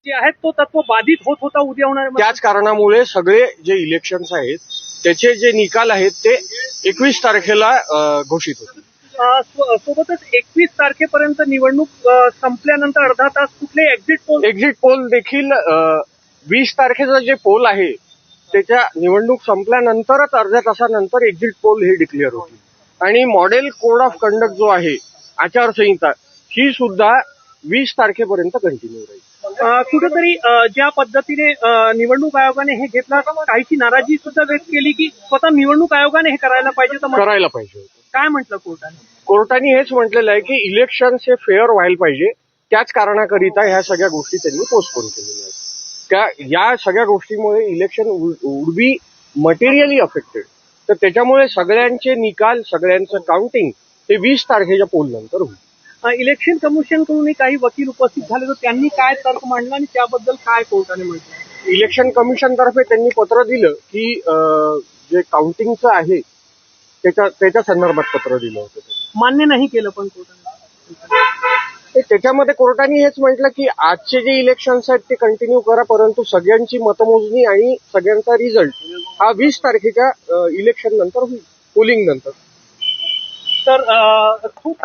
जे आहेत तो तत्व बाधित होत होता उद्या होणार. त्याच कारणामुळे सगळे जे इलेक्शन्स आहेत त्याचे जे निकाल आहेत ते 21 तारखेला घोषित होतील. सोबतच 21 तारखेपर्यंत निवडणूक संपल्यानंतर अर्धा तास कुठले एक्झिट पोल देखील 20 तारखेचा जे पोल आहे त्याच्या निवडणूक संपल्यानंतरच अर्ध्या तासानंतर एक्झिट पोल हे डिक्लेअर होतील. आणि मॉडेल कोड ऑफ कंडक्ट जो आहे आचारसंहिता ही सुद्धा 20 तारखेपर्यंत कंटिन्यू राहील. कुठेतरी ज्या पद्धतीने निवडणूक आयोगाने हे घेतला काहीची नाराजी सुद्धा व्यक्त केली की स्वतः निवडणूक आयोगाने हे करायला पाहिजे. काय म्हटलं कोर्टाने? कोर्टाने हेच म्हटलेलं आहे की इलेक्शन हे फेअर व्हायला पाहिजे. त्याच कारणाकरिता ह्या सगळ्या गोष्टी त्यांनी पोस्टपोन केलेल्या आहेत. या सगळ्या गोष्टीमुळे election would be materially affected. तर त्याच्यामुळे सगळ्यांचे निकाल सगळ्यांचं काउंटिंग हे 20 तारखेच्या पोल नंतर होईल. इलेक्शन कमिशन कडून काही वकील उपस्थित झाले तर त्यांनी काय तर्क मांडला आणि त्याबद्दल काय कोर्टाने म्हटलं? इलेक्शन कमिशन तर्फे त्यांनी पत्र दिलं की जे काउंटिंगचं आहे त्याच्या संदर्भात पत्र दिलं होतं. मान्य नाही केलं पण कोर्टाने. त्याच्यामध्ये कोर्टाने हेच म्हटलं की आजचे जे इलेक्शन्स आहेत ते कंटिन्यू करा, परंतु सगळ्यांची मतमोजणी आणि सगळ्यांचा रिझल्ट हा 20 तारखेच्या इलेक्शन नंतर होईल, पोलिंग नंतर. तर खूप